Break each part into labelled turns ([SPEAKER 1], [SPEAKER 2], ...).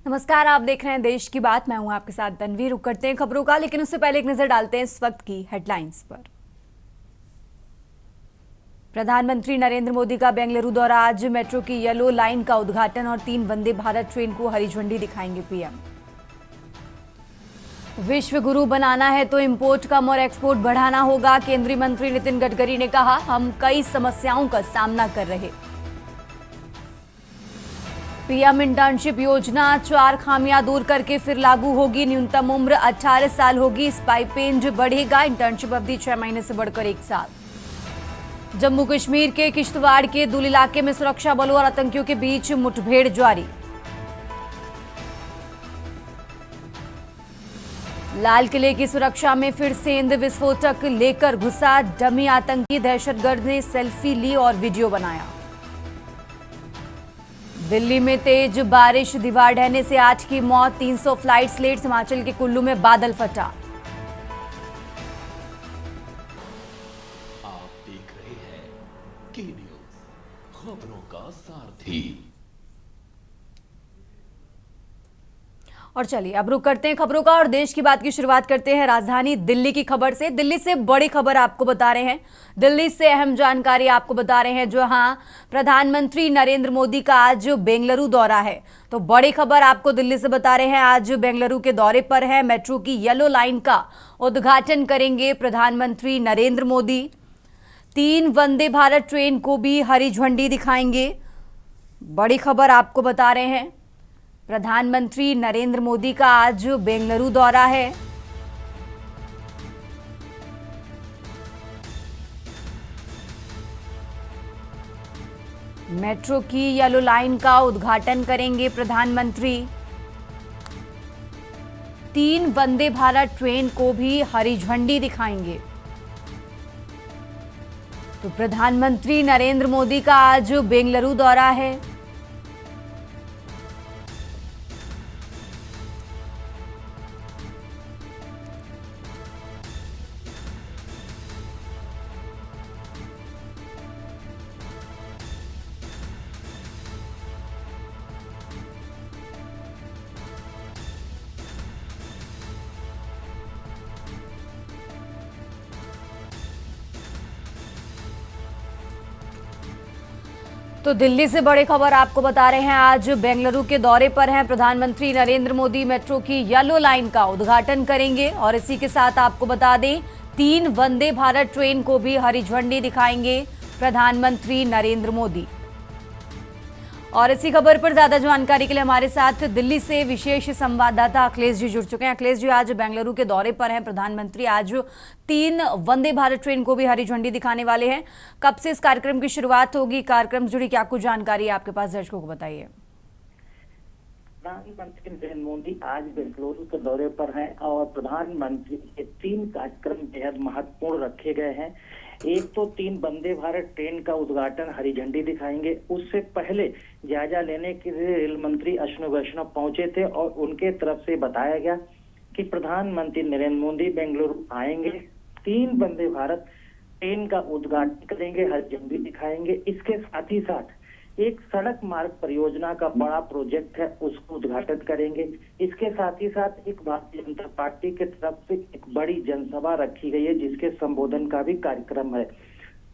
[SPEAKER 1] नमस्कार, आप देख रहे हैं देश की बात। मैं हूं आपके साथ तनवीर। रुक करते हैं खबरों का, लेकिन उससे पहले एक नजर डालते हैं इस वक्त की हेडलाइंस पर। प्रधानमंत्री नरेंद्र मोदी का बेंगलुरु दौरा। आज मेट्रो की येलो लाइन का उद्घाटन और 3 वंदे भारत ट्रेन को हरी झंडी दिखाएंगे पीएम। विश्व गुरु बनाना है तो इंपोर्ट कम और एक्सपोर्ट बढ़ाना होगा। केंद्रीय मंत्री नितिन गडकरी ने कहा, हम कई समस्याओं का सामना कर रहे। पीएम इंटर्नशिप योजना 4 खामियां दूर करके फिर लागू होगी। न्यूनतम उम्र 18 साल होगी। स्टाइपेंड बढ़ेगा। इंटर्नशिप अवधि 6 महीने से बढ़कर 1 साल। जम्मू कश्मीर के किश्तवाड़ के दुल इलाके में सुरक्षा बलों और आतंकियों के बीच मुठभेड़ जारी। लाल किले की सुरक्षा में फिर सेंध विस्फोटक लेकर घुसा डमी आतंकी। दहशतगर्द ने सेल्फी ली और वीडियो बनाया। दिल्ली में तेज बारिश, दीवार ढहने से 8 की मौत, 300 फ्लाइट्स लेट। हिमाचल के कुल्लू में बादल फटा।
[SPEAKER 2] आप देख रहे हैं के न्यूज़, खबरों का सारथी।
[SPEAKER 1] और चलिए अब रुक करते हैं खबरों का और देश की बात की शुरुआत करते हैं राजधानी दिल्ली की खबर से। दिल्ली से बड़ी खबर आपको बता रहे हैं। दिल्ली से अहम जानकारी आपको बता रहे हैं। जहां प्रधानमंत्री नरेंद्र मोदी का आज बेंगलुरु दौरा है, तो बड़ी खबर आपको दिल्ली से बता रहे हैं। आज बेंगलुरु के दौरे पर है। मेट्रो की येलो लाइन का उद्घाटन करेंगे प्रधानमंत्री नरेंद्र मोदी। 3 वंदे भारत ट्रेन को भी हरी झंडी दिखाएंगे। बड़ी खबर आपको बता रहे हैं। प्रधानमंत्री नरेंद्र मोदी का आज बेंगलुरु दौरा है। मेट्रो की येलो लाइन का उद्घाटन करेंगे प्रधानमंत्री। 3 वंदे भारत ट्रेन को भी हरी झंडी दिखाएंगे। तो प्रधानमंत्री नरेंद्र मोदी का आज बेंगलुरु दौरा है। तो दिल्ली से बड़ी खबर आपको बता रहे हैं। आज बेंगलुरु के दौरे पर हैं प्रधानमंत्री नरेंद्र मोदी। मेट्रो की येलो लाइन का उद्घाटन करेंगे और इसी के साथ आपको बता दें 3 वंदे भारत ट्रेन को भी हरी झंडी दिखाएंगे प्रधानमंत्री नरेंद्र मोदी। और इसी खबर पर ज्यादा जानकारी के लिए हमारे साथ दिल्ली से विशेष संवाददाता अखिलेश जी जुड़ चुके हैं। अखिलेश जी, आज बेंगलुरु के दौरे पर हैं प्रधानमंत्री। आज 3 वंदे भारत ट्रेन को भी हरी झंडी दिखाने वाले हैं। कब से इस कार्यक्रम की शुरुआत होगी? कार्यक्रम जुड़ी क्या कुछ जानकारी है आपके पास, दर्शकों को बताइए।
[SPEAKER 3] प्रधानमंत्री नरेंद्र मोदी आज बेंगलुरु के दौरे पर हैं और प्रधानमंत्री के 3 कार्यक्रम बेहद महत्वपूर्ण रखे गए हैं। एक तो 3 वंदे भारत ट्रेन का उद्घाटन हरी झंडी दिखाएंगे। उससे पहले जायजा लेने के लिए रेल मंत्री अश्विनी वैष्णव पहुंचे थे और उनके तरफ से बताया गया कि प्रधानमंत्री नरेंद्र मोदी बेंगलुरु आएंगे, 3 वंदे भारत ट्रेन का उद्घाटन करेंगे, हरी झंडी दिखाएंगे। इसके साथ ही साथ एक सड़क मार्ग परियोजना का बड़ा प्रोजेक्ट है, उसको उद्घाटन करेंगे। इसके साथ ही साथ एक भारतीय जनता पार्टी की तरफ से एक बड़ी जनसभा रखी गई है, जिसके संबोधन का भी कार्यक्रम है।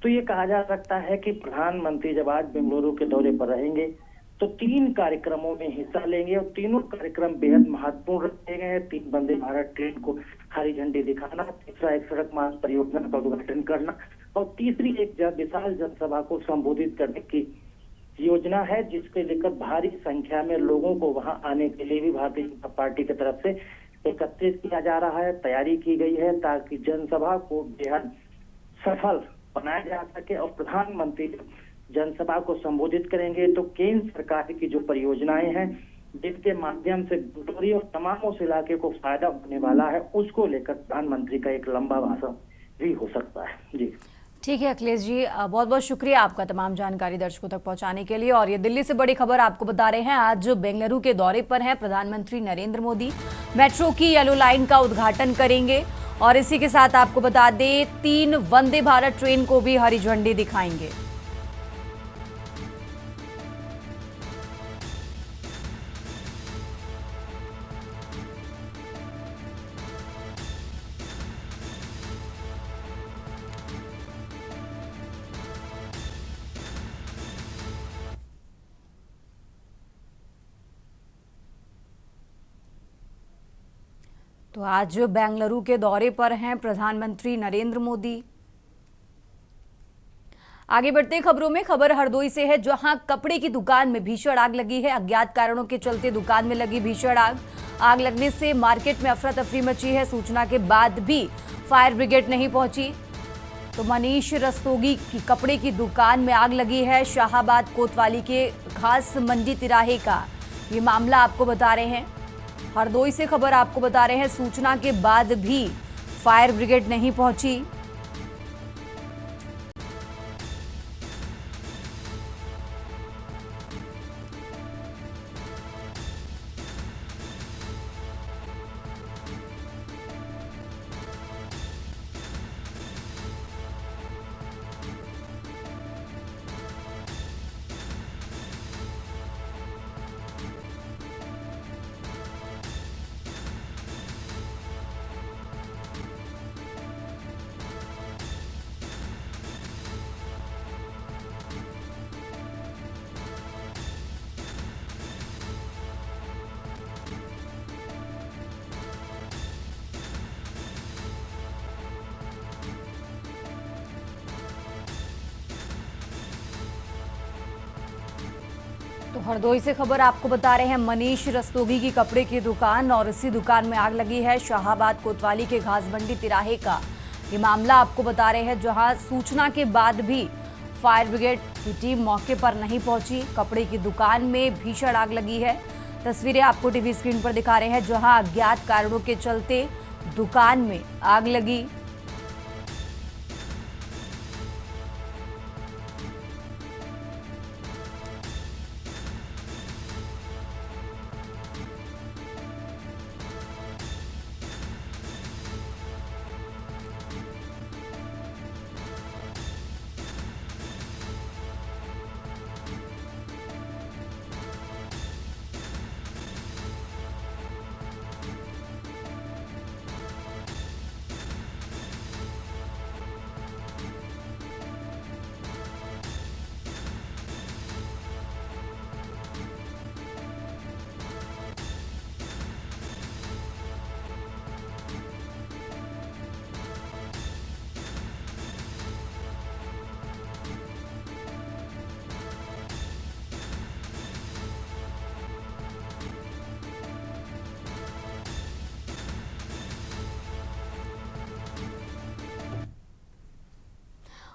[SPEAKER 3] तो ये कहा जा सकता है कि प्रधानमंत्री जब आज बेंगलुरु के दौरे पर रहेंगे तो 3 कार्यक्रमों में हिस्सा लेंगे और तीनों कार्यक्रम बेहद महत्वपूर्ण रखे गए हैं। 3 वंदे भारत ट्रेन को हरी झंडी दिखाना, तीसरा एक सड़क मार्ग परियोजना का उद्घाटन करना और तीसरी एक विशाल जनसभा को संबोधित करने की योजना है, जिसके लेकर भारी संख्या में लोगों को वहां आने के लिए भी भारतीय जनता पार्टी की तरफ से एकत्रित किया जा रहा है, तैयारी की गई है ताकि जनसभा को बेहद सफल बनाया जा सके। और प्रधानमंत्री जनसभा को संबोधित करेंगे तो केंद्र सरकार की जो परियोजनाएं हैं, जिसके माध्यम से गुटोरी और तमाम उस इलाके को फायदा होने वाला है, उसको लेकर प्रधानमंत्री का एक लंबा भाषण भी हो सकता है। जी
[SPEAKER 1] ठीक है अखिलेश जी, बहुत बहुत शुक्रिया आपका तमाम जानकारी दर्शकों तक पहुंचाने के लिए। और ये दिल्ली से बड़ी खबर आपको बता रहे हैं। आज बेंगलुरु के दौरे पर हैं प्रधानमंत्री नरेंद्र मोदी। मेट्रो की येलो लाइन का उद्घाटन करेंगे और इसी के साथ आपको बता दें 3 वंदे भारत ट्रेन को भी हरी झंडी दिखाएंगे। तो आज बेंगलुरु के दौरे पर हैं प्रधानमंत्री नरेंद्र मोदी। आगे बढ़ते खबरों में, खबर हरदोई से है, जहां कपड़े की दुकान में भीषण आग लगी है। अज्ञात कारणों के चलते दुकान में लगी भीषण आग लगने से मार्केट में अफरा तफरी मची है। सूचना के बाद भी फायर ब्रिगेड नहीं पहुंची। तो मनीष रस्तोगी की कपड़े की दुकान में आग लगी है। शाहाबाद कोतवाली के घास मंडी तिराहे का ये मामला आपको बता रहे हैं। हरदोई से खबर आपको बता रहे हैं, सूचना के बाद भी फायर ब्रिगेड नहीं पहुंची। तो हरदोई से खबर आपको बता रहे हैं, मनीष रस्तोगी की कपड़े की दुकान और इसी दुकान में आग लगी है। शाहाबाद कोतवाली के घास मंडी तिराहे का ये मामला आपको बता रहे हैं, जहां सूचना के बाद भी फायर ब्रिगेड की टीम मौके पर नहीं पहुंची। कपड़े की दुकान में भीषण आग लगी है। तस्वीरें आपको टीवी स्क्रीन पर दिखा रहे हैं, जहां अज्ञात कारणों के चलते दुकान में आग लगी।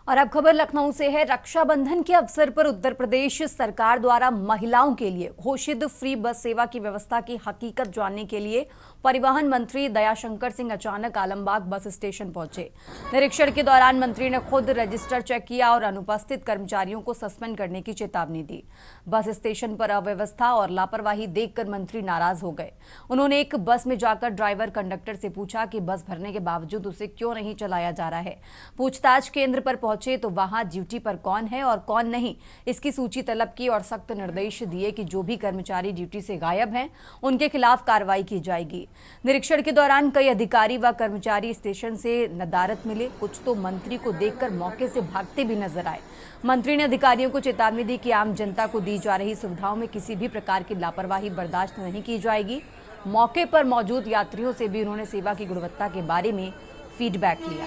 [SPEAKER 1] और अब खबर लखनऊ से है। रक्षाबंधन के अवसर पर उत्तर प्रदेश सरकार द्वारा महिलाओं के लिए घोषित फ्री बस सेवा की व्यवस्था की हकीकत जानने के लिए परिवहन मंत्री दयाशंकर सिंह अचानक आलमबाग बस स्टेशन पहुंचे। निरीक्षण के दौरान मंत्री ने खुद रजिस्टर चेक किया और अनुपस्थित कर्मचारियों को सस्पेंड करने की चेतावनी दी। बस स्टेशन पर अव्यवस्था और लापरवाही देखकर मंत्री नाराज हो गए। उन्होंने एक बस में जाकर ड्राइवर कंडक्टर से पूछा कि बस भरने के बावजूद उसे क्यों नहीं चलाया जा रहा है। पूछताछ केंद्र पर पहुंचे तो वहां ड्यूटी पर कौन है और कौन नहीं, इसकी सूची तलब की और सख्त निर्देश दिए कि जो भी कर्मचारी ड्यूटी से गायब हैं उनके खिलाफ कार्रवाई की जाएगी। निरीक्षण के दौरान कई अधिकारी व कर्मचारी स्टेशन से नदारद मिले। कुछ तो मंत्री को देखकर मौके से भागते भी नजर आए। मंत्री ने अधिकारियों को चेतावनी दी कि आम जनता को दी जा रही सुविधाओं में किसी भी प्रकार की लापरवाही बर्दाश्त नहीं की जाएगी। मौके पर मौजूद यात्रियों से भी उन्होंने सेवा की गुणवत्ता के बारे में फीडबैक लिया।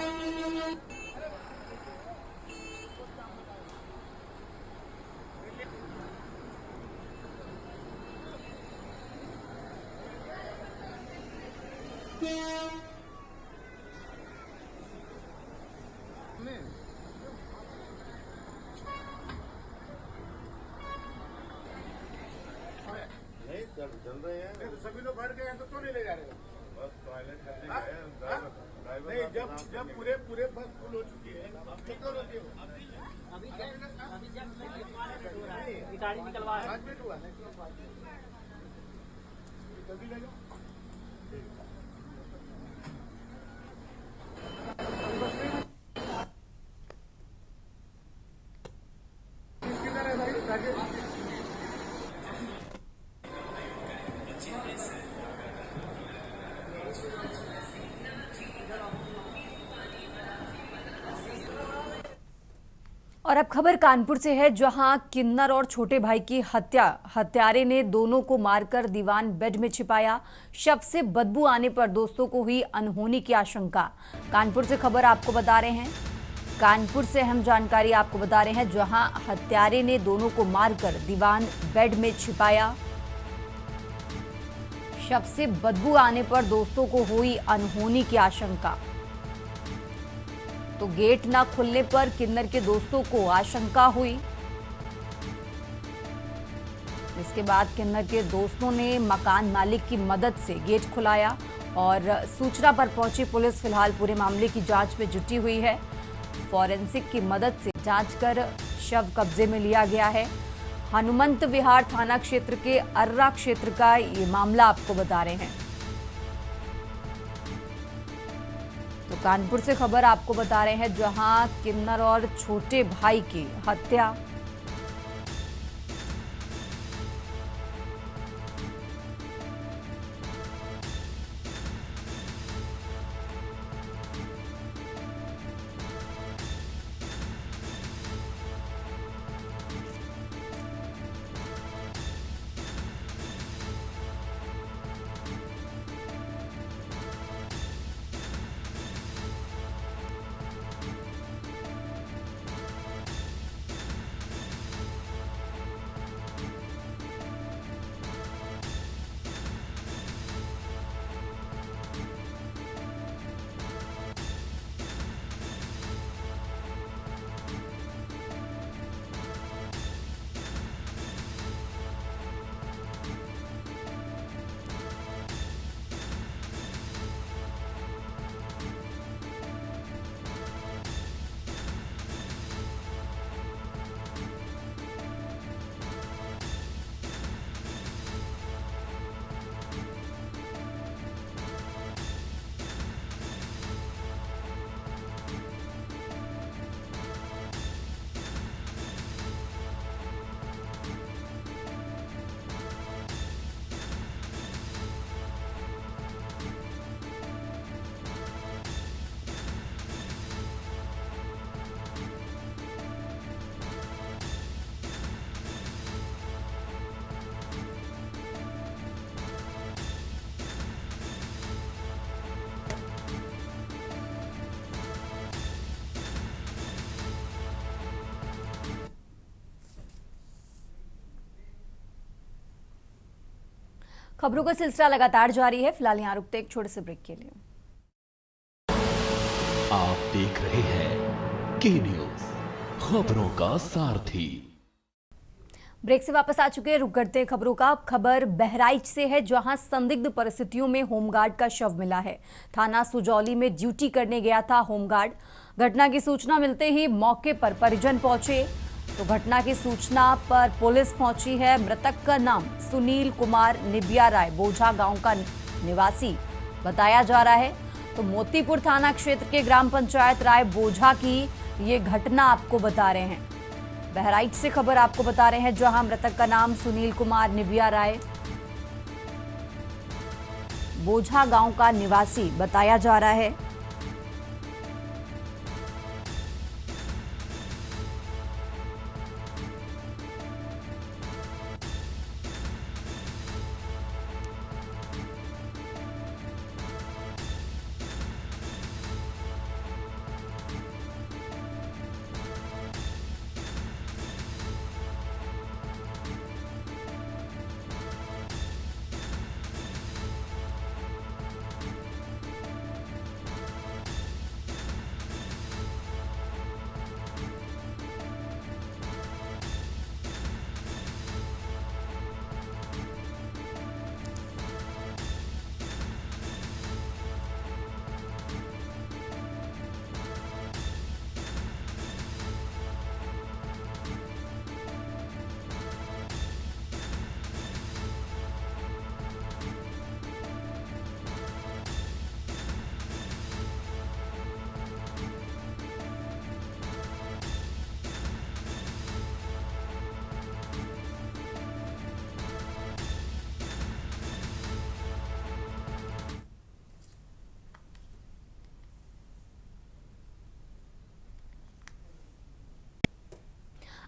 [SPEAKER 4] चल रहे हैं तो सभी लोग बैठ गए हैं तो नहीं ले जा रहे हो? बस टॉयलेट करने गए। नहीं, जब पूरे बस फुल हो चुकी है अब कितना लोग अभी गाड़ी निकलवा 5 मिनट हुआ जल्दी ले जाओ।
[SPEAKER 1] और अब खबर कानपुर से है, जहां किन्नर और छोटे भाई की हत्यारे ने दोनों को मारकर दीवान बेड में छिपाया। शव से बदबू आने पर दोस्तों को हुई अनहोनी की आशंका। कानपुर से खबर आपको बता रहे हैं, कानपुर से अहम जानकारी आपको बता रहे हैं, जहां हत्यारे ने दोनों को मारकर दीवान बेड में छिपाया। शव से बदबू आने पर दोस्तों को हुई अनहोनी की आशंका। तो गेट ना खुलने पर किन्नर के दोस्तों को आशंका हुई। इसके बाद किन्नर के दोस्तों ने मकान मालिक की मदद से गेट खुलाया और सूचना पर पहुंची पुलिस फिलहाल पूरे मामले की जांच में जुटी हुई है। फॉरेंसिक की मदद से जांच कर शव कब्जे में लिया गया है। हनुमंत विहार थाना क्षेत्र के अर्रा क्षेत्र का ये मामला आपको बता रहे हैं। तो कानपुर से खबर आपको बता रहे हैं, जहां किन्नर और छोटे भाई की हत्या। खबरों का सिलसिला लगातार जारी है। फिलहाल यहाँ रुकते एक छोटे से ब्रेक के लिए।
[SPEAKER 2] आप देख रहे हैं के न्यूज, खबरों का सारथी।
[SPEAKER 1] ब्रेक से वापस आ चुके हैं, रुक करते हैं खबरों का। अब खबर बहराइच से है, जहां संदिग्ध परिस्थितियों में होमगार्ड का शव मिला है। थाना सुजौली में ड्यूटी करने गया था होमगार्ड। घटना की सूचना मिलते ही मौके पर परिजन पहुंचे। तो घटना की सूचना पर पुलिस पहुंची है। मृतक का नाम सुनील कुमार निबिया राय बोझा गांव का निवासी बताया जा रहा है। तो मोतीपुर थाना क्षेत्र के ग्राम पंचायत राय बोझा की ये घटना आपको बता रहे हैं। बहराइच से खबर आपको बता रहे हैं, जहां मृतक का नाम सुनील कुमार निबिया राय बोझा गांव का निवासी बताया जा रहा है।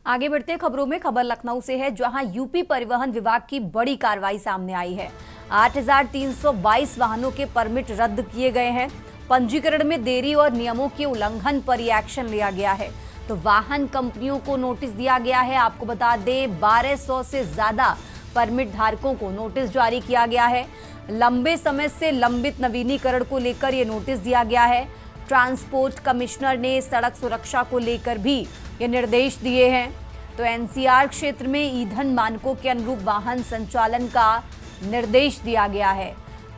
[SPEAKER 1] आगे बढ़ते खबरों में खबर लखनऊ से है, जहां यूपी परिवहन विभाग की बड़ी कार्रवाई सामने आई है। 8,322 वाहनों के परमिट रद्द किए गए हैं। पंजीकरण में देरी और नियमों के उल्लंघन पर यह एक्शन लिया गया है। तो वाहन कंपनियों को नोटिस दिया गया है। आपको बता दें 1200 से ज्यादा परमिट धारकों को नोटिस जारी किया गया है। लंबे समय से लंबित नवीनीकरण को लेकर यह नोटिस दिया गया है। ट्रांसपोर्ट कमिश्नर ने सड़क सुरक्षा को लेकर भी ये निर्देश दिए हैं। तो एनसीआर क्षेत्र में ईंधन मानकों के अनुरूप वाहन संचालन का निर्देश दिया गया है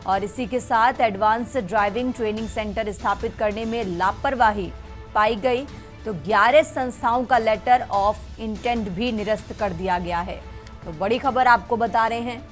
[SPEAKER 1] और इसी के साथ एडवांस ड्राइविंग ट्रेनिंग सेंटर स्थापित करने में लापरवाही पाई गई तो 11 संस्थाओं का लेटर ऑफ इंटेंट भी निरस्त कर दिया गया है। तो बड़ी खबर आपको बता रहे हैं।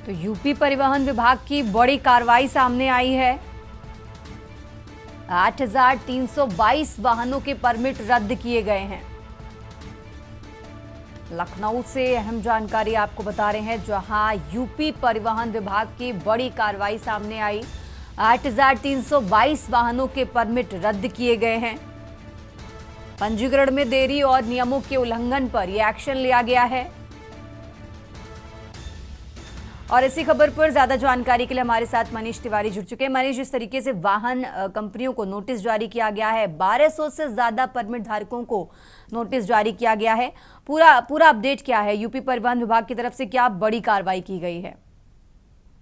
[SPEAKER 1] तो यूपी परिवहन विभाग की बड़ी कार्रवाई सामने आई है। 8,322 वाहनों के परमिट रद्द किए गए हैं। लखनऊ से अहम जानकारी आपको बता रहे हैं, जहां यूपी परिवहन विभाग की बड़ी कार्रवाई सामने आई। 8,322 वाहनों के परमिट रद्द किए गए हैं। पंजीकरण में देरी और नियमों के उल्लंघन पर यह एक्शन लिया गया है। और इसी खबर पर ज्यादा जानकारी के लिए हमारे साथ मनीष तिवारी जुड़ चुके हैं। मनीष, जिस तरीके से वाहन कंपनियों को नोटिस जारी किया गया है, 1200 से ज्यादा परमिट धारकों को नोटिस जारी किया गया है, पूरा अपडेट क्या है? यूपी परिवहन विभाग की तरफ से क्या बड़ी कार्रवाई की गई है?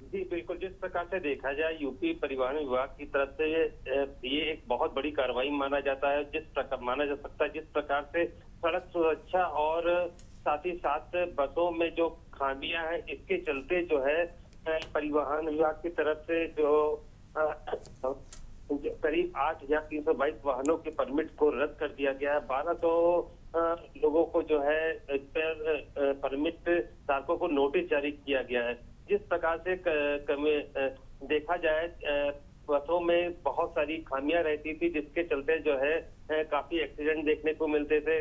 [SPEAKER 5] जी बिल्कुल, जिस प्रकार से देखा जाए यूपी परिवहन विभाग की तरफ से ये एक बहुत बड़ी कार्रवाई माना जाता है। माना जा सकता है जिस प्रकार से सड़क सुरक्षा और साथ ही साथ बसों में जो खामियां हैं, इसके चलते जो है परिवहन विभाग की तरफ से जो करीब 8,322 वाहनों के परमिट को रद्द कर दिया गया है। 1200 लोगों को जो है परमिट धारकों को नोटिस जारी किया गया है। जिस प्रकार से देखा जाए बसों में बहुत सारी खामियां रहती थी, जिसके चलते जो है काफी एक्सीडेंट देखने को मिलते थे,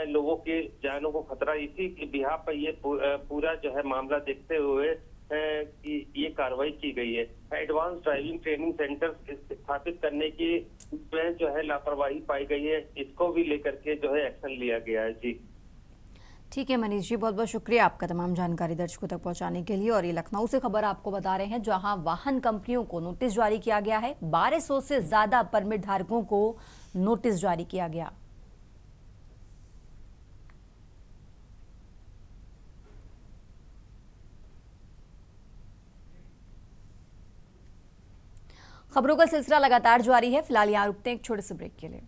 [SPEAKER 5] लोगों की जानों को खतरा। इसी के बिहार पर ये पूरा जो है मामला देखते हुए ये कार्रवाई की गई है। एडवांस ड्राइविंग ट्रेनिंग सेंटर स्थापित करने की जो है लापरवाही पाई गई है, इसको भी लेकर के जो है एक्शन लिया गया है। जी
[SPEAKER 1] ठीक है मनीष जी, बहुत बहुत शुक्रिया आपका तमाम जानकारी दर्शकों तक पहुंचाने के लिए। और ये लखनऊ से खबर आपको बता रहे हैं, जहां वाहन कंपनियों को नोटिस जारी किया गया है। 1200 से ज्यादा परमिट धारकों को नोटिस जारी किया गया। खबरों का सिलसिला लगातार जारी है। फिलहाल यहां रुकते हैं एक छोटे से ब्रेक के लिए।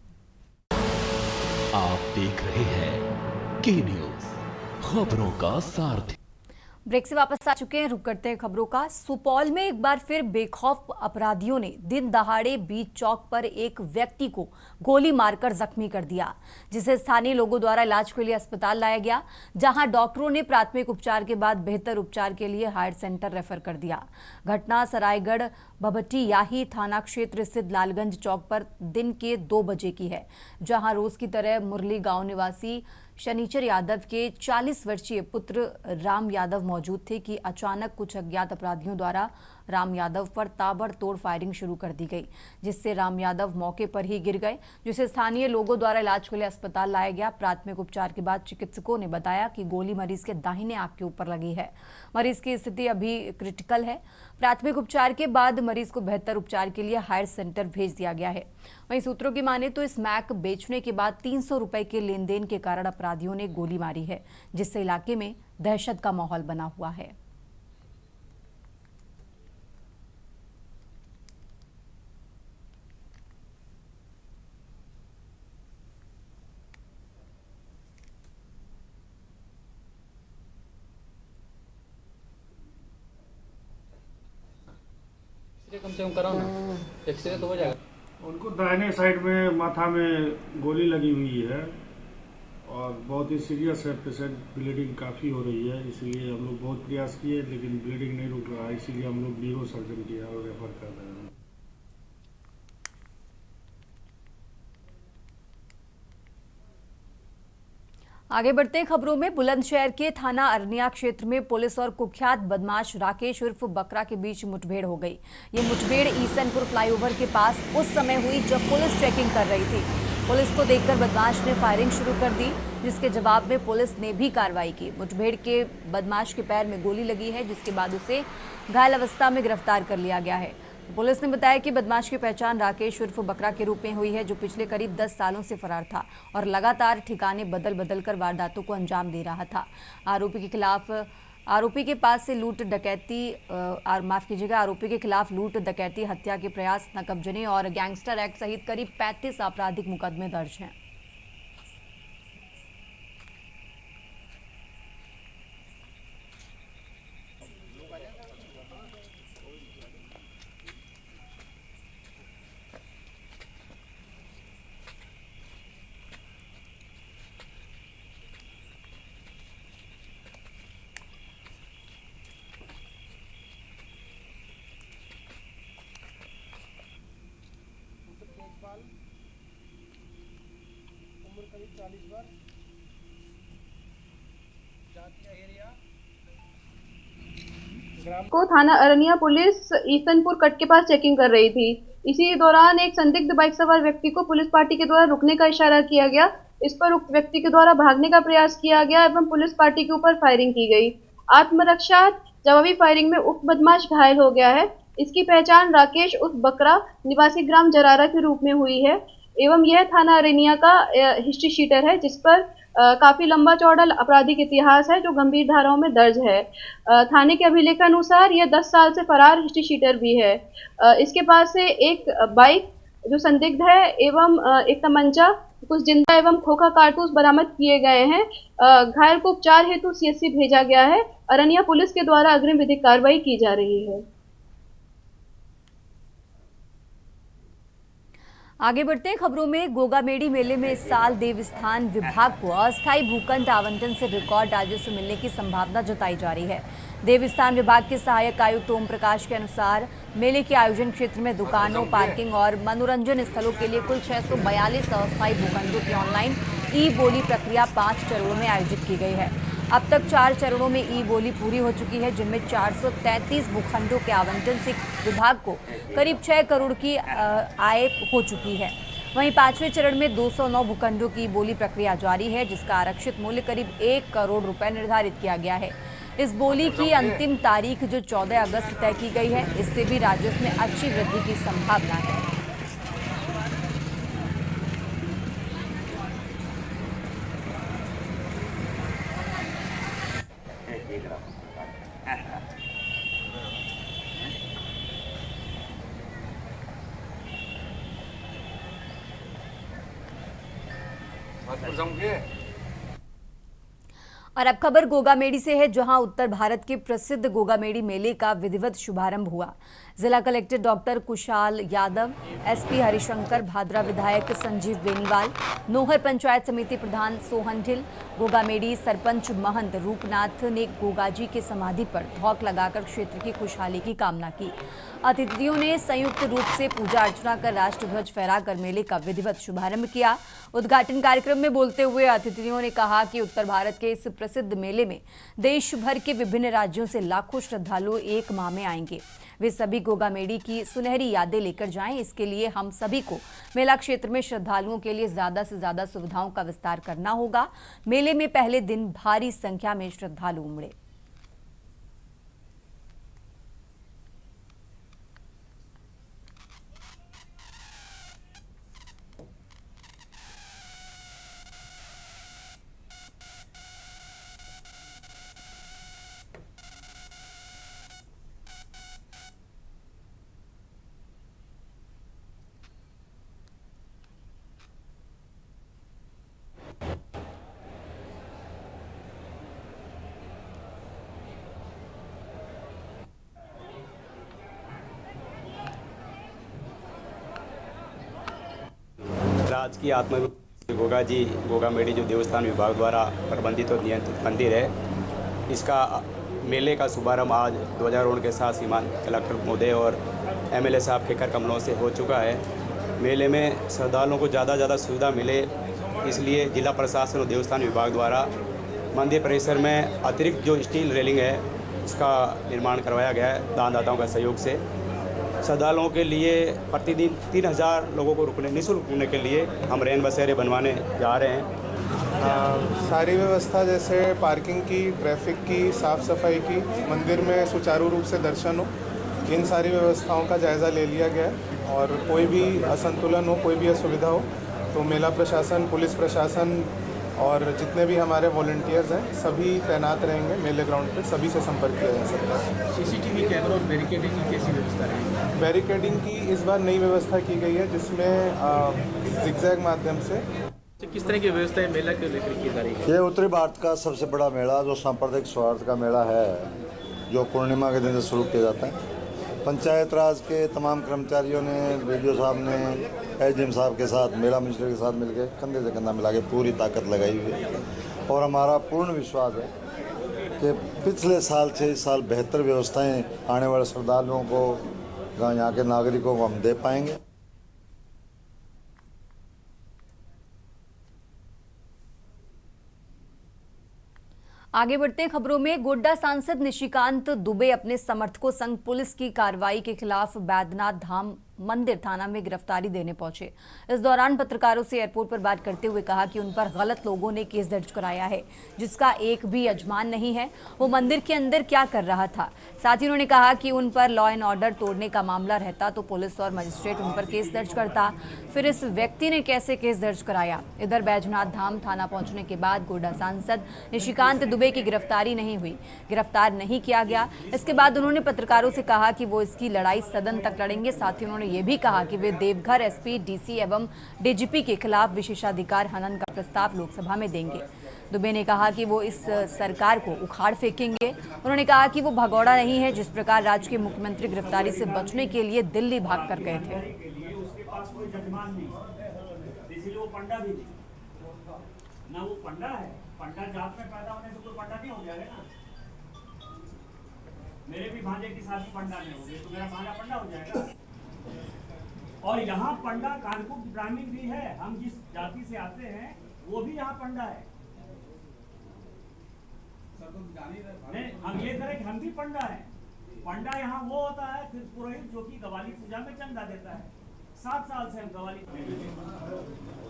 [SPEAKER 2] आप देख रहे हैं के न्यूज, खबरों का सारथी।
[SPEAKER 1] ब्रेक से वापस आ चुके हैं, रुक करते हैं खबरों का। सुपौल में एक बार फिर बेखौफ अपराधियों ने दिन दहाड़े बीच चौक पर एक व्यक्ति को गोली मारकर जख्मी कर दिया, जिसे स्थानीय लोगों द्वारा इलाज के लिए अस्पताल लाया गया, जहां डॉक्टरों ने प्राथमिक उपचार के बाद बेहतर उपचार के लिए हायर सेंटर रेफर कर दिया। घटना सरायगढ़ भभट्टी-याही थाना क्षेत्र स्थित लालगंज चौक पर दिन के 2 बजे की है, जहां रोज की तरह मुरली गांव निवासी शनिचर यादव के 40 वर्षीय पुत्र राम यादव मौजूद थे कि अचानक कुछ अज्ञात अपराधियों द्वारा राम यादव पर ताबड़तोड़ फायरिंग शुरू कर दी गई, जिससे राम यादव मौके पर ही गिर गए, जिसे स्थानीय लोगों द्वारा इलाज के लिए अस्पताल लाया गया। प्राथमिक उपचार के बाद चिकित्सकों ने बताया कि गोली मरीज के दाहिने आंख के ऊपर लगी है। मरीज की स्थिति अभी क्रिटिकल है। प्राथमिक उपचार के बाद मरीज को बेहतर उपचार के लिए हायर सेंटर भेज दिया गया है। वहीं सूत्रों की माने तो इस मैक बेचने के बाद 300 रुपए के लेन देन के कारण अपराधियों ने गोली मारी है, जिससे इलाके में दहशत का माहौल बना हुआ है।
[SPEAKER 6] कम से कम कराओ ना, एक्सरे तो हो जाएगा।
[SPEAKER 7] उनको दाहिने साइड में माथा में गोली लगी हुई है और बहुत ही सीरियस है पेशेंट। ब्लीडिंग काफ़ी हो रही है, इसीलिए हम लोग बहुत प्रयास किए लेकिन ब्लीडिंग नहीं रुक रहा, इसीलिए हम लोग न्यूरो सर्जन किया और रेफर कर रहे हैं।
[SPEAKER 1] आगे बढ़ते हैं खबरों में। बुलंदशहर के थाना अरनिया क्षेत्र में पुलिस और कुख्यात बदमाश राकेश उर्फ बकरा के बीच मुठभेड़ हो गई। ये मुठभेड़ ईसनपुर फ्लाईओवर के पास उस समय हुई जब पुलिस चेकिंग कर रही थी। पुलिस को देखकर बदमाश ने फायरिंग शुरू कर दी, जिसके जवाब में पुलिस ने भी कार्रवाई की। मुठभेड़ के बदमाश के पैर में गोली लगी है, जिसके बाद उसे घायल अवस्था में गिरफ्तार कर लिया गया है। पुलिस ने बताया कि बदमाश की पहचान राकेश उर्फ बकरा के रूप में हुई है, जो पिछले करीब 10 सालों से फरार था और लगातार ठिकाने बदल कर वारदातों को अंजाम दे रहा था। आरोपी के पास से आरोपी के खिलाफ लूट, डकैती, हत्या के प्रयास, नकबजनी और गैंगस्टर एक्ट सहित करीब 35 आपराधिक मुकदमे दर्ज हैं।
[SPEAKER 4] उम्र करीब 40 वर्ष,
[SPEAKER 8] को थाना अरनिया पुलिस ईसनपुर कट के पास चेकिंग कर रही थी। इसी दौरान एक संदिग्ध बाइक सवार व्यक्ति को पुलिस पार्टी के द्वारा रुकने का इशारा किया गया। इस पर उक्त व्यक्ति के द्वारा भागने का प्रयास किया गया एवं पुलिस पार्टी के ऊपर फायरिंग की गई। आत्मरक्षा जवाबी फायरिंग में उक्त बदमाश घायल हो गया है। इसकी पहचान राकेश उर्फ बकरा निवासी ग्राम जरारा के रूप में हुई है एवं यह थाना अरनिया का हिस्ट्री शीटर है, जिस पर काफी लंबा चौड़ा आपराधिक इतिहास है, जो गंभीर धाराओं में दर्ज है। थाने के अभिलेखानुसार यह 10 साल से फरार हिस्ट्री शीटर भी है। इसके पास से एक बाइक जो संदिग्ध है एवं एक तमंचा, कुछ जिंदा एवं खोखा कारतूस बरामद किए गए हैं। घायल को उपचार हेतु सीएचसी भेजा गया है। अरनिया पुलिस के द्वारा अग्रिम विधिक कार्रवाई की जा रही है।
[SPEAKER 1] आगे बढ़ते हैं खबरों में। गोगामेड़ी मेले में इस साल देवस्थान विभाग को अस्थायी भूखंड आवंटन से रिकॉर्ड राजस्व मिलने की संभावना जताई जा रही है। देवस्थान विभाग के सहायक आयुक्त ओम प्रकाश के अनुसार मेले के आयोजन क्षेत्र में दुकानों, पार्किंग और मनोरंजन स्थलों के लिए कुल 642 अस्थायी भूखंडों की ऑनलाइन ई बोली प्रक्रिया 5 चरणों में आयोजित की गई है। अब तक 4 चरणों में ई बोली पूरी हो चुकी है, जिनमें 433 भूखंडों के आवंटन से विभाग को करीब 6 करोड़ की आय हो चुकी है। वहीं 5वें चरण में 209 भूखंडों की बोली प्रक्रिया जारी है, जिसका आरक्षित मूल्य करीब 1 करोड़ रुपए निर्धारित किया गया है। इस बोली की अंतिम तारीख जो 14 अगस्त तय की गई है, इससे भी राजस्व में अच्छी वृद्धि की संभावना है। और अब खबर गोगामेडी से है, जहां उत्तर भारत के प्रसिद्ध गोगामेडी मेले का विधिवत शुभारंभ हुआ। जिला collector doctor Kushal Yadav, SP Harishankar Bhadra, विधायक संजीव बेनीवाल, नोहर पंचायत समिति प्रधान सोहन ढिल, गोगामेडी सरपंच महंत रूपनाथ ने गोगाजी के समाधि पर धौक लगाकर क्षेत्र की खुशहाली की कामना की। अतिथियों ने संयुक्त रूप से पूजा अर्चना कर राष्ट्रध्वज फहराकर मेले का विधिवत शुभारंभ किया। उद्घाटन कार्यक्रम में बोलते हुए अतिथियों ने कहा कि उत्तर भारत के इस प्रसिद्ध मेले में देश भर के विभिन्न राज्यों से लाखों श्रद्धालु एक माह में आएंगे। वे सभी गोगामेडी की सुनहरी यादें लेकर जाएं। इसके लिए हम सभी को मेला क्षेत्र में श्रद्धालुओं के लिए ज्यादा से ज्यादा सुविधाओं का विस्तार करना होगा। मेले में पहले दिन भारी संख्या में श्रद्धालु उमड़े।
[SPEAKER 9] राजकीय आत्मरूप गोगाजी गोगामेडी जो देवस्थान विभाग द्वारा प्रबंधित और नियंत्रित मंदिर है, इसका मेले का शुभारंभ आज ध्वजारोहण के साथ श्रीमान कलेक्टर महोदय और एमएलए साहब के कर कमलों से हो चुका है। मेले में श्रद्धालुओं को ज़्यादा सुविधा मिले, इसलिए जिला प्रशासन और देवस्थान विभाग द्वारा मंदिर परिसर में अतिरिक्त जो स्टील रेलिंग है उसका निर्माण करवाया गया है दानदाताओं का सहयोग से। श्रद्धालुओं के लिए प्रतिदिन 3000 लोगों को निःशुल्क रुकने के लिए हम रैन बसेरे बनवाने जा रहे हैं।
[SPEAKER 10] सारी व्यवस्था जैसे पार्किंग की, ट्रैफिक की, साफ़ सफाई की, मंदिर में सुचारू रूप से दर्शन हो, इन सारी व्यवस्थाओं का जायज़ा ले लिया गया है। और कोई भी असंतुलन हो, कोई भी असुविधा हो तो मेला प्रशासन, पुलिस प्रशासन और जितने भी हमारे वॉलंटियर्स हैं सभी तैनात रहेंगे मेले ग्राउंड पे, सभी से संपर्क किया जा सकता है।
[SPEAKER 11] सीसीटीवी कैमरा और बैरिकेडिंग की कैसी व्यवस्था रहेगी?
[SPEAKER 10] बैरिकेडिंग की इस बार नई व्यवस्था की गई है, जिसमें जिगजैग माध्यम से।
[SPEAKER 11] किस तरह की व्यवस्था है मेला के लेकर की जा रही है?
[SPEAKER 12] ये उत्तरी भारत का सबसे बड़ा मेला जो सांप्रदायिक सौहार्द का मेला है, जो पूर्णिमा के दिन से शुरू किया जाता है। पंचायत राज के तमाम कर्मचारियों ने, वीडियो साहब ने, एसडीएम साहब के साथ, मेला मिनिस्टर के साथ मिलकर कंधे से कंधा मिला के पूरी ताकत लगाई हुई है। और हमारा पूर्ण विश्वास है कि पिछले साल से इस साल बेहतर व्यवस्थाएं आने वाले श्रद्धालुओं को, यहाँ के नागरिकों को हम दे पाएंगे।
[SPEAKER 1] आगे बढ़ते हैं खबरों में। गोड्डा सांसद निशिकांत दुबे अपने समर्थकों संग पुलिस की कार्रवाई के खिलाफ बैद्यनाथ धाम मंदिर थाना में गिरफ्तारी देने पहुंचे। इस दौरान पत्रकारों से एयरपोर्ट पर बात करते हुए कहा कि उन पर गलत लोगों ने केस दर्ज कराया है, जिसका एक भी यजमान नहीं है। वो मंदिर के अंदर क्या कर रहा था। साथ ही उन्होंने कहा कि उन पर लॉ एंड ऑर्डर तोड़ने का मामला रहता तो पुलिस और मजिस्ट्रेट उन पर केस दर्ज करता, फिर इस व्यक्ति ने कैसे केस दर्ज कराया। इधर बैजनाथ धाम थाना पहुंचने के बाद गोड्डा सांसद निशिकांत दुबे की गिरफ्तारी नहीं हुई, गिरफ्तार नहीं किया गया। इसके बाद उन्होंने पत्रकारों से कहा कि वो इसकी लड़ाई सदन तक लड़ेंगे। साथ ही उन्होंने ये भी कहा कि वे देवघर एसपी, डीसी एवं डीजीपी के खिलाफ विशेषाधिकार हनन का प्रस्ताव लोकसभा में देंगे। दुबे ने कहा कि वो इस सरकार को उखाड़ फेंकेंगे। उन्होंने कहा कि वो भगौड़ा नहीं है। जिस प्रकार राज्य के मुख्यमंत्री गिरफ्तारी से बचने के लिए दिल्ली भाग कर गए थे,
[SPEAKER 13] उसके पास कोई जजमान नहीं, इसीलिए वो पंडा भी नहीं ना, वो पंडा है। पंडा जात में पैदा होने से कोई पंडा नहीं हो जाएगा ना। मेरे भी भांजे की शादी पंडा में हो गई तो मेरा भांजा पंडा हो जाएगा। और यहाँ पंडा कानपुर ब्राह्मण भी है, हम जिस जाति से आते हैं वो भी यहाँ पंडा है। नहीं, हम ये करें कि हम भी पंडा है। पंडा यहाँ वो होता है फिर पुरोहित जो कि गवाली पूजा में चंदा देता है। 7 साल से हम गवाली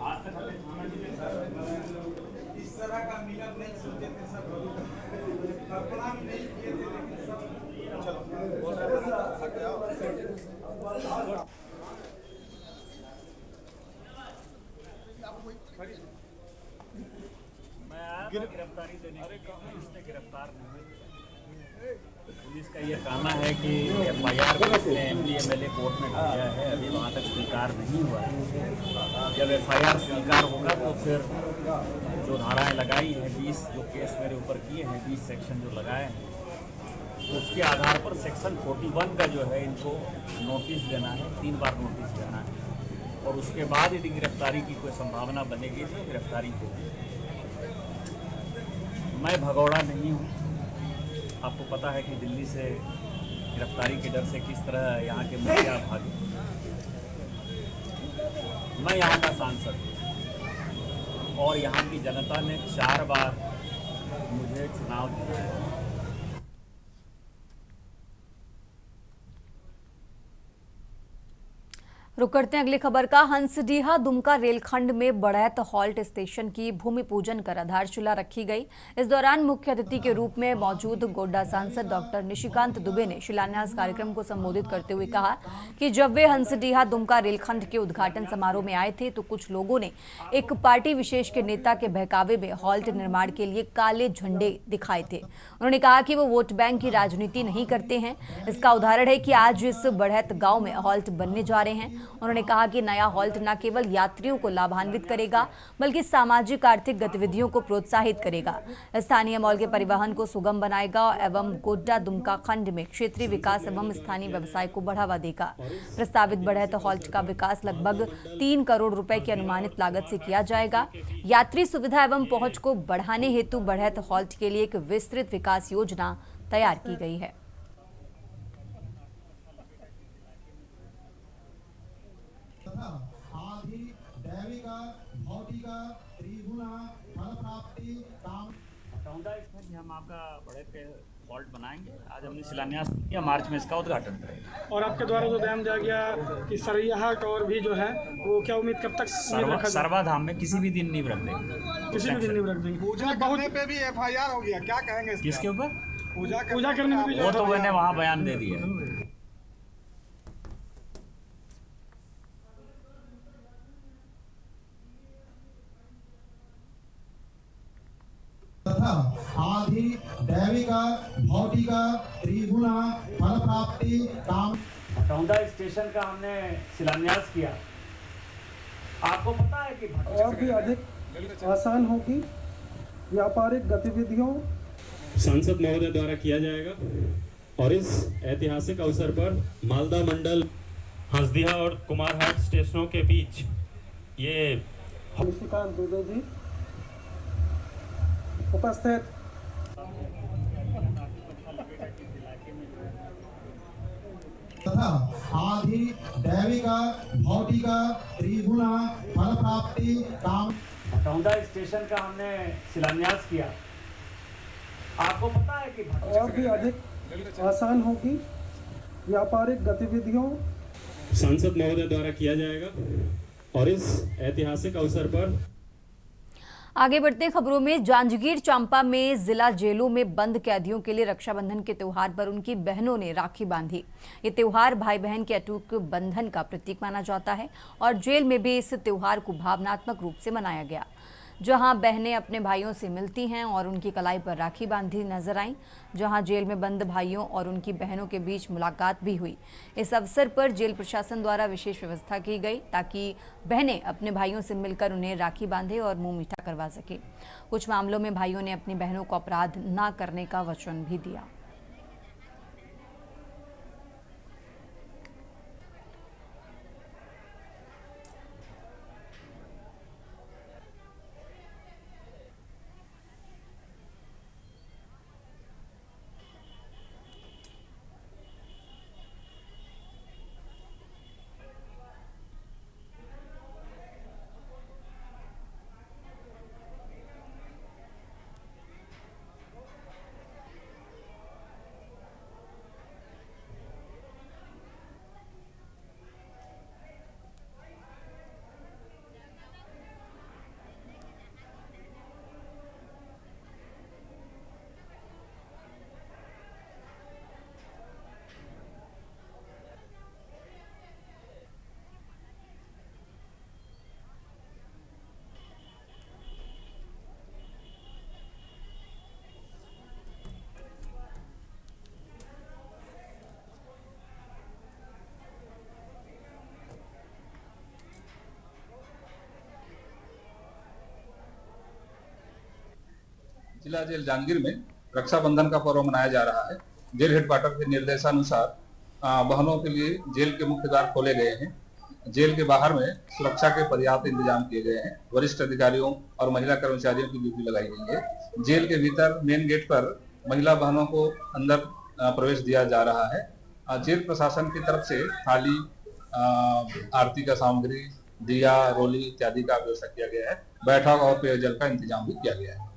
[SPEAKER 13] आज तक हमें थाना जिले इस तरह का मिलन नहीं सोचे थे, सब कल्पना भी नहीं किए थे, लेकिन सब मैं गिरफ्तारी देने के लिए, इसने गिरफ्तार नहीं। पुलिस का ये कहना है कि एफआईआर उसने एमपी एमएलए कोर्ट में भेजा है, अभी वहाँ तक स्वीकार नहीं हुआ है। जब एफआईआर स्वीकार होगा तो फिर जो धाराएं लगाई हैं 20 जो केस मेरे ऊपर किए हैं 20 सेक्शन जो लगाए हैं, उसके आधार पर सेक्शन 41 का जो है इनको नोटिस देना है, 3 बार नोटिस देना है और उसके बाद यदि गिरफ्तारी की कोई संभावना बनेगी तो गिरफ्तारी होगी। मैं भगौड़ा नहीं हूँ, आपको पता है कि दिल्ली से गिरफ्तारी के डर से किस तरह यहाँ के मुखिया भागे। मैं यहाँ का सांसद हूँ और यहाँ की जनता ने 4 बार मुझे चुनाव दिया है।
[SPEAKER 1] रुक करते हैं अगली खबर का। हंसडीहा दुमका रेलखंड में बढ़ैत हॉल्ट स्टेशन की भूमि पूजन कर आधारशिला रखी गई। इस दौरान मुख्य अतिथि के रूप में मौजूद गोड्डा सांसद डॉक्टर निशिकांत दुबे ने शिलान्यास कार्यक्रम को संबोधित करते हुए कहा कि जब वे हंसडीहा दुमका रेलखंड के उद्घाटन समारोह में आए थे तो कुछ लोगों ने एक पार्टी विशेष के नेता के बहकावे में हॉल्ट निर्माण के लिए काले झंडे दिखाए थे। उन्होंने कहा कि वो वोट बैंक की राजनीति नहीं करते हैं। इसका उदाहरण है कि आज इस बढ़ैत गांव में हॉल्ट बनने जा रहे हैं। उन्होंने कहा कि नया हॉल्ट न केवल यात्रियों को लाभान्वित करेगा बल्कि सामाजिक आर्थिक गतिविधियों को प्रोत्साहित करेगा, स्थानीय मॉल के परिवहन को सुगम बनाएगा एवं गोड्डा दुमका खंड में क्षेत्रीय विकास एवं स्थानीय व्यवसाय को बढ़ावा देगा। प्रस्तावित बढ़ैत हॉल्ट का विकास लगभग 3 करोड़ रुपए की अनुमानित लागत से किया जाएगा। यात्री सुविधा एवं पहुंच को बढ़ाने हेतु बढ़ैत हॉल्ट के लिए एक विस्तृत विकास योजना तैयार की गई है।
[SPEAKER 14] आदि दैविक भौतिक त्रिगुण फल प्राप्ति काम
[SPEAKER 13] इसमें हम आपका बड़े हॉल्ट बनाएंगे। आज हमने शिलान्यास किया, मार्च में इसका उद्घाटन करेंगे।
[SPEAKER 15] और आपके द्वारा जो बयान दिया गया कि सरैया और भी जो है वो क्या उम्मीद कब तक
[SPEAKER 13] सर्वाधाम में किसी भी दिन नींव रख देंगे,
[SPEAKER 15] किसी भी दिन नींव रख देंगे।
[SPEAKER 14] पूजा करने पे भी एफआईआर हो गया, क्या कहेंगे
[SPEAKER 13] किसके ऊपर?
[SPEAKER 15] पूजा करने में भी
[SPEAKER 13] वो तो मैंने वहाँ बयान दे दिया।
[SPEAKER 14] तथा आदि दैविक भौतिक त्रिगुण फल प्राप्ति काम
[SPEAKER 13] टौंडा स्टेशन का हमने शिलान्यास किया। आपको पता है कि
[SPEAKER 15] और भी अधिक आसान होगी व्यापारिक गतिविधियों
[SPEAKER 16] सांसद महोदय द्वारा किया जाएगा और इस ऐतिहासिक अवसर पर मालदा मंडल हंसडीहा और कुमारहाट स्टेशनों के बीच ये
[SPEAKER 15] निशिकांत दुबे जी उपस्थित
[SPEAKER 14] तथा आदि दैविक भौतिक त्रिगुण फल प्राप्ति काम
[SPEAKER 13] टौंडा स्टेशन का हमने शिलान्यास किया। आपको पता है कि
[SPEAKER 15] और भी अधिक आसान होगी व्यापारिक गतिविधियों
[SPEAKER 16] सांसद महोदय द्वारा किया जाएगा और इस ऐतिहासिक अवसर पर
[SPEAKER 1] आगे बढ़ते खबरों में। जांजगीर चांपा में जिला जेलों में बंद कैदियों के लिए रक्षाबंधन के त्योहार पर उनकी बहनों ने राखी बांधी। ये त्योहार भाई बहन के अटूट बंधन का प्रतीक माना जाता है और जेल में भी इस त्योहार को भावनात्मक रूप से मनाया गया, जहां बहनें अपने भाइयों से मिलती हैं और उनकी कलाई पर राखी बांधी नजर आईं। जहां जेल में बंद भाइयों और उनकी बहनों के बीच मुलाकात भी हुई। इस अवसर पर जेल प्रशासन द्वारा विशेष व्यवस्था की गई ताकि बहनें अपने भाइयों से मिलकर उन्हें राखी बांधे और मुंह मीठा करवा सके। कुछ मामलों में भाइयों ने अपनी बहनों को अपराध न करने का वचन भी दिया।
[SPEAKER 17] जिला जेल जांजगीर में रक्षाबंधन का पर्व मनाया जा रहा है। जेल हेडक्वार्टर के निर्देशानुसार बहनों के लिए जेल के मुख्य द्वार खोले गए हैं। जेल के बाहर में सुरक्षा के पर्याप्त इंतजाम किए गए हैं। वरिष्ठ अधिकारियों और महिला कर्मचारियों की ड्यूटी लगाई गई है। जेल के भीतर मेन गेट पर महिला बहनों को अंदर प्रवेश दिया जा रहा है। जेल प्रशासन की तरफ से थाली, आरती का सामग्री, दिया, रोली इत्यादि का व्यवस्था किया गया है। बैठक और पेयजल का इंतजाम भी किया गया है।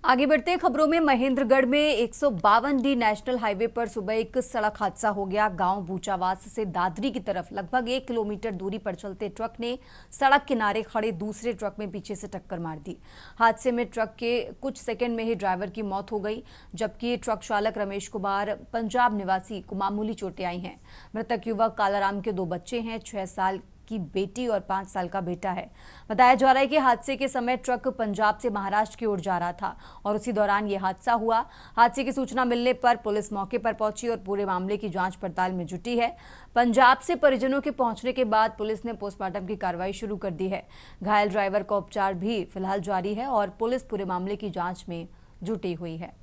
[SPEAKER 1] आगे बढ़ते खबरों में महेंद्रगढ़ में 152D नेशनल हाईवे पर सुबह एक सड़क हादसा हो गया। गांव बूचावास से दादरी की तरफ लगभग 1 किलोमीटर दूरी पर चलते ट्रक ने सड़क किनारे खड़े दूसरे ट्रक में पीछे से टक्कर मार दी। हादसे में ट्रक के कुछ सेकंड में ही ड्राइवर की मौत हो गई, जबकि ट्रक चालक रमेश कुमार पंजाब निवासी को मामूली चोटें आई हैं। मृतक युवक कालाराम के 2 बच्चे हैं, 6 साल की बेटी और 5 साल का बेटा है। बताया जा रहा है कि हादसे के समय ट्रक पंजाब से महाराष्ट्र की ओर जा रहा था और उसी दौरान यह हादसा हुआ। हादसे की सूचना मिलने पर पुलिस मौके पर पहुंची और पूरे मामले की जांच पड़ताल में जुटी है। पंजाब से परिजनों के पहुंचने के बाद पुलिस ने पोस्टमार्टम की कार्रवाई शुरू कर दी है। घायल ड्राइवर का उपचार भी फिलहाल जारी है और पुलिस पूरे मामले की जांच में जुटी हुई है।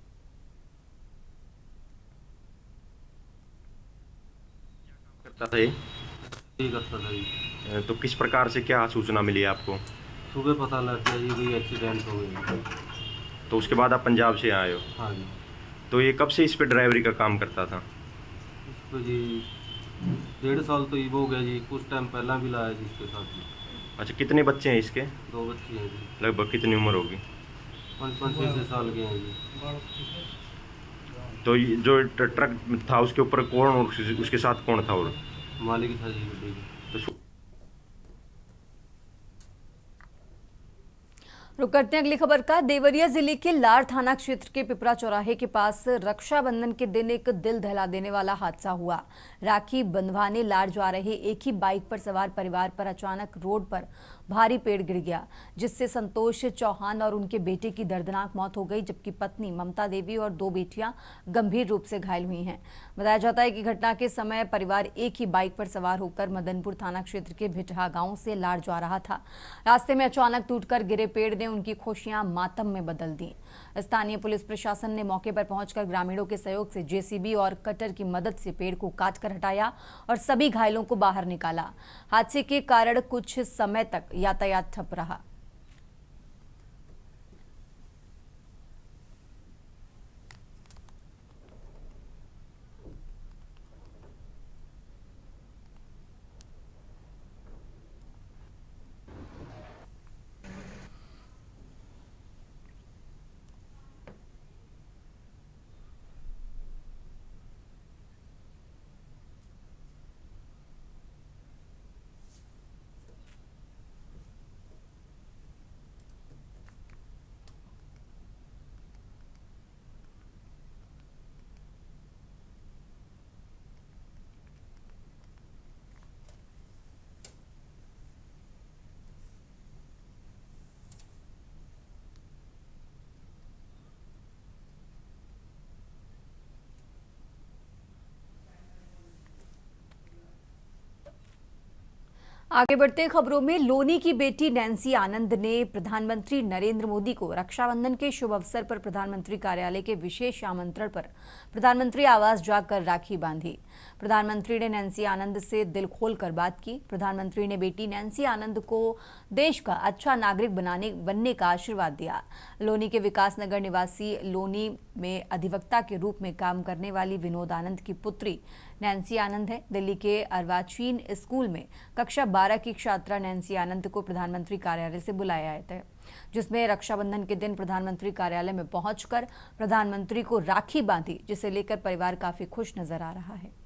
[SPEAKER 18] तो किस प्रकार से क्या सूचना मिली आपको?
[SPEAKER 19] सुबह पता लग गया जी कोई एक्सीडेंट हो गई।
[SPEAKER 18] तो उसके बाद आप पंजाब से आए हो?
[SPEAKER 19] हाँ जी।
[SPEAKER 18] तो ये कब से इस पे ड्राइवरी का काम करता था?
[SPEAKER 19] इस पर जी 1.5 साल तो ये हो गया जी। कुछ टाइम पहला भी लाया जी इसके साथ जी।
[SPEAKER 18] अच्छा, कितने बच्चे हैं इसके?
[SPEAKER 19] 2 बच्चे हैं जी।
[SPEAKER 18] लगभग कितनी उम्र होगी?
[SPEAKER 19] 5-6 साल के हैं जी।
[SPEAKER 18] तो जो ट्रक था उसके ऊपर कौन और उसके साथ कौन था? और
[SPEAKER 19] मालिक था जी गड्डी का।
[SPEAKER 1] रुक करते हैं अगली खबर का। देवरिया जिले के लार थाना क्षेत्र के पिपरा चौराहे के पास रक्षाबंधन के दिन एक दिल दहला देने वाला हादसा हुआ। राखी बंधवाने लार जा रहे एक ही बाइक पर सवार परिवार पर अचानक रोड पर भारी पेड़ गिर गया, जिससे संतोष चौहान और उनके बेटे की दर्दनाक मौत हो गई, जबकि पत्नी ममता देवी और 2 बेटियां गंभीर रूप से घायल हुई हैं। बताया जाता है कि घटना के समय परिवार एक ही बाइक पर सवार होकर मदनपुर थाना क्षेत्र के भिटहा गांव से लार जा रहा था। रास्ते में अचानक टूटकर गिरे पेड़ ने उनकी खुशियां मातम में बदल दी। स्थानीय पुलिस प्रशासन ने मौके पर पहुंचकर ग्रामीणों के सहयोग से जेसीबी और कटर की मदद से पेड़ को काटकर हटाया और सभी घायलों को बाहर निकाला। हादसे के कारण कुछ समय तक यातायात ठप रहा। आगे बढ़ते खबरों में, लोनी की बेटी नैन्सी आनंद ने प्रधानमंत्री नरेंद्र मोदी को रक्षाबंधन के शुभ अवसर पर प्रधानमंत्री कार्यालय के विशेष आमंत्रण पर प्रधानमंत्री आवास जाकर राखी बांधी। प्रधानमंत्री ने नैन्सी आनंद से दिल खोलकर बात की। प्रधानमंत्री ने बेटी नैन्सी आनंद को देश का अच्छा नागरिक बनने का आशीर्वाद दिया। लोनी के विकासनगर निवासी लोनी में अधिवक्ता के रूप में काम करने वाली विनोद आनंद की पुत्री नैन्सी आनंद है। दिल्ली के अर्वाचीन स्कूल में कक्षा 12 की छात्रा नैन्सी आनंद को प्रधानमंत्री कार्यालय से बुलाया गया था, जिसमें रक्षाबंधन के दिन प्रधानमंत्री कार्यालय में पहुंचकर प्रधानमंत्री को राखी बांधी, जिसे लेकर परिवार काफी खुश नजर आ रहा है।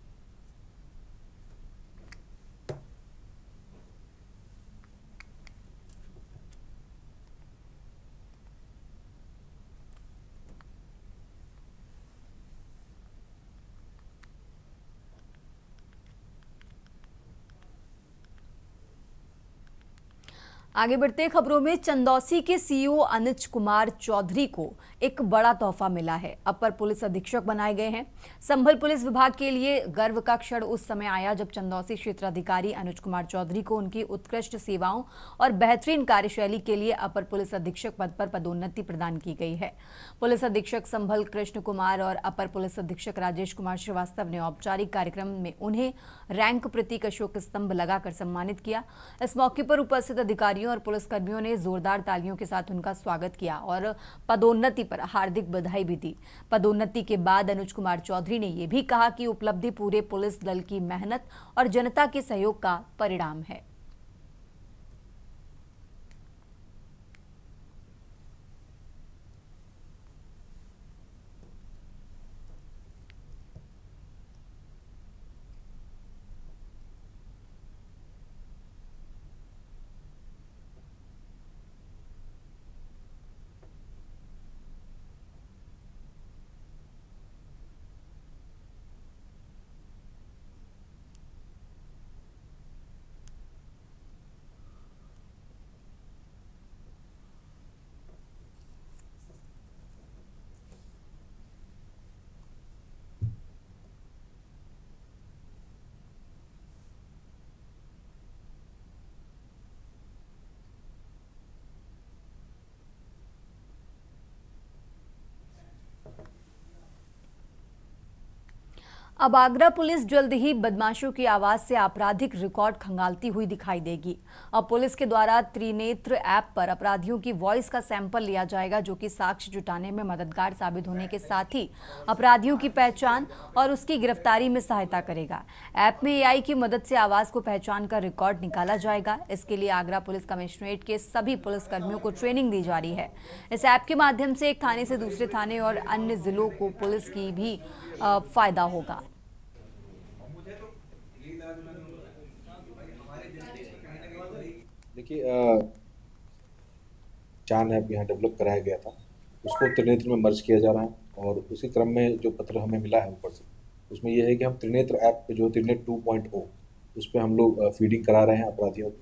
[SPEAKER 1] आगे बढ़ते खबरों में चंदौसी के सीईओ अनुज कुमार चौधरी को एक बड़ा तोहफा मिला है। अपर पुलिस अधीक्षक बनाए गए हैं। संभल पुलिस विभाग के लिए गर्व का क्षण उस समय आया जब चंदौसी क्षेत्राधिकारी अनुज कुमार चौधरी को उनकी उत्कृष्ट सेवाओं और बेहतरीन कार्यशैली के लिए अपर पुलिस अधीक्षक पद पर पदोन्नति प्रदान की गई है। पुलिस अधीक्षक संभल कृष्ण कुमार और अपर पुलिस अधीक्षक राजेश कुमार श्रीवास्तव ने औपचारिक कार्यक्रम में उन्हें रैंक प्रतीक अशोक स्तंभ लगाकर सम्मानित किया। इस मौके पर उपस्थित अधिकारियों और पुलिसकर्मियों ने जोरदार तालियों के साथ उनका स्वागत किया और पदोन्नति पर हार्दिक बधाई भी दी। पदोन्नति के बाद अनुज कुमार चौधरी ने यह भी कहा कि उपलब्धि पूरे पुलिस दल की मेहनत और जनता के सहयोग का परिणाम है। अब आगरा पुलिस जल्द ही बदमाशों की आवाज से आपराधिक रिकॉर्ड खंगालती हुई दिखाई देगी। अब पुलिस के द्वारा त्रिनेत्र ऐप पर अपराधियों की वॉइस का सैंपल लिया जाएगा, जो कि साक्ष्य जुटाने में मददगार साबित होने के साथ ही अपराधियों की पहचान और उसकी गिरफ्तारी में सहायता करेगा। ऐप में एआई की मदद से आवाज को पहचान कर रिकॉर्ड निकाला जाएगा। इसके लिए आगरा पुलिस कमिश्नरेट के सभी पुलिसकर्मियों को ट्रेनिंग दी जा रही है। इस ऐप के माध्यम से एक थाने से दूसरे थाने और अन्य जिलों को पुलिस की भी फायदा होगा।
[SPEAKER 20] देखिए, चान ऐप यहाँ डेवलप कराया गया था, उसको त्रिनेत्र में मर्ज किया जा रहा है और उसी क्रम में जो पत्र हमें मिला है ऊपर से, उसमें यह है कि हम त्रिनेत्र ऐप पे जो त्रिनेत्र 2.0 उस पर हम लोग फीडिंग करा रहे हैं अपराधियों को।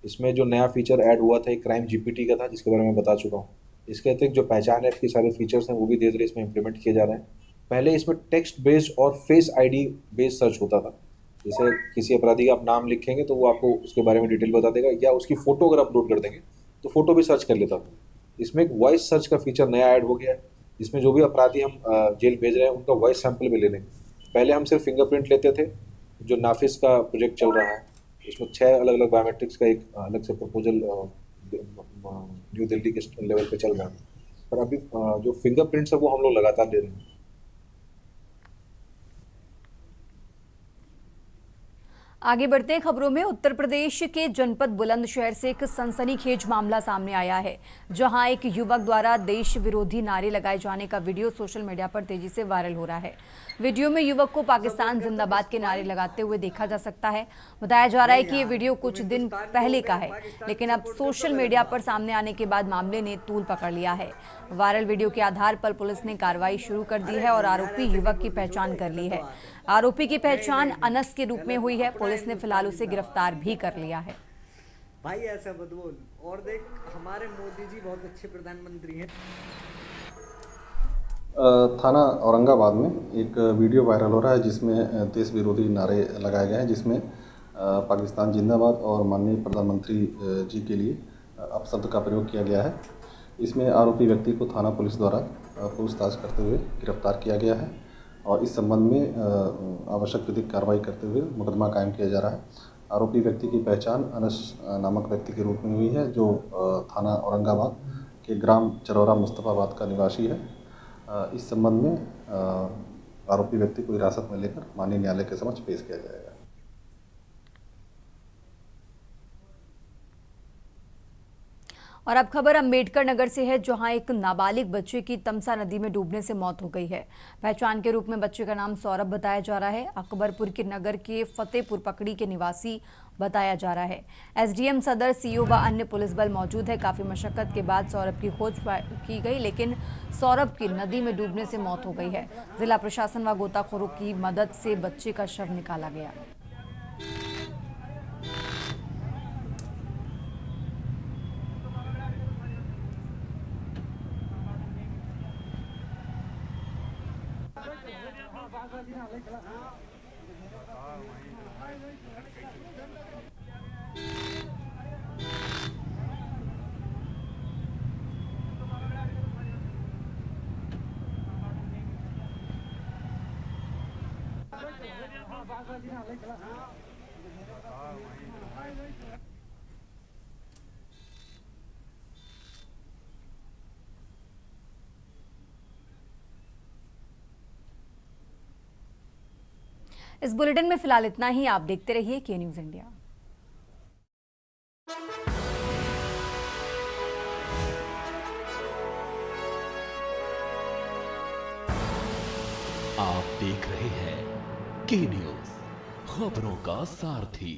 [SPEAKER 20] इसमें जो नया फीचर ऐड हुआ था एक क्राइम जीपीटी का था, जिसके बारे में बता चुका हूँ। इसके अतिरिक्त जो पहचान ऐप के सारे फीचर्स हैं वो भी धीरे धीरे इसमें इंप्लीमेंट किए जा रहे हैं। पहले इसमें टेक्स्ट बेस्ड और फेस आईडी बेस्ड सर्च होता था। जैसे किसी अपराधी का आप नाम लिखेंगे तो वो आपको उसके बारे में डिटेल बता देगा, या उसकी फ़ोटो अगर अपलोड कर देंगे तो फ़ोटो भी सर्च कर लेता था। इसमें एक वॉइस सर्च का फीचर नया ऐड हो गया है, जिसमें जो भी अपराधी हम जेल भेज रहे हैं उनका वॉइस सैंपल भी ले लेंगे। पहले हम सिर्फ फिंगरप्रिंट लेते थे, जो नाफिस का प्रोजेक्ट चल रहा है इसमें 6 अलग अलग बायोमेट्रिक्स का एक अलग से प्रपोजल न्यू दिल्ली के लेवल पे चल रहा है, पर अभी जो फिंगरप्रिंट्स है वो हम लोग लगातार ले रहे हैं।
[SPEAKER 1] आगे बढ़ते हैं खबरों में। उत्तर प्रदेश के जनपद बुलंदशहर से एक सनसनीखेज मामला सामने आया है, जहां एक युवक द्वारा देश विरोधी नारे लगाए जाने का वीडियो सोशल मीडिया पर तेजी से वायरल हो रहा है। वीडियो में युवक को पाकिस्तान जिंदाबाद के नारे लगाते हुए देखा जा सकता है। बताया जा रहा है कि ये वीडियो कुछ दिन पहले का है, लेकिन अब सोशल मीडिया पर सामने आने के बाद मामले ने तूल पकड़ लिया है। वायरल वीडियो के आधार पर पुलिस ने कार्रवाई शुरू कर दी है और आरोपी युवक की पहचान कर ली है। आरोपी की पहचान अनस के रूप में हुई है। पुलिस ने फिलहाल उसे गिरफ्तार भी कर लिया है।
[SPEAKER 21] भाई ऐसा मत बोल, और देख हमारे मोदी जी बहुत अच्छे प्रधानमंत्री हैं।
[SPEAKER 22] थाना औरंगाबाद में एक वीडियो वायरल हो रहा है जिसमें देश विरोधी नारे लगाए गए हैं, जिसमें पाकिस्तान जिंदाबाद और माननीय प्रधानमंत्री जी के लिए अपशब्द का प्रयोग किया गया है। इसमें आरोपी व्यक्ति को थाना पुलिस द्वारा पूछताछ करते हुए गिरफ्तार किया गया है और इस संबंध में आवश्यक विधिक कार्रवाई करते हुए मुकदमा कायम किया जा रहा है। आरोपी व्यक्ति की पहचान अनस नामक व्यक्ति के रूप में हुई है, जो थाना औरंगाबाद के ग्राम चरौरा मुस्तफ़ाबाद का निवासी है। इस संबंध में आरोपी व्यक्ति को हिरासत में लेकर माननीय न्यायालय के समक्ष पेश किया जाएगा।
[SPEAKER 1] और अब खबर अम्बेडकर नगर से है, जहां एक नाबालिग बच्चे की तमसा नदी में डूबने से मौत हो गई है। पहचान के रूप में बच्चे का नाम सौरभ बताया जा रहा है। अकबरपुर के नगर के फतेहपुर पकड़ी के निवासी बताया जा रहा है। एसडीएम सदर, सीओ व अन्य पुलिस बल मौजूद है। काफी मशक्कत के बाद सौरभ की खोज की गई, लेकिन सौरभ की नदी में डूबने से मौत हो गई है। जिला प्रशासन व गोताखोरों की मदद से बच्चे का शव निकाला गया। इस बुलेटिन में फिलहाल इतना ही। आप देखते रहिए के न्यूज़ इंडिया।
[SPEAKER 2] आप देख रहे हैं के न्यूज़, खबरों का सारथी।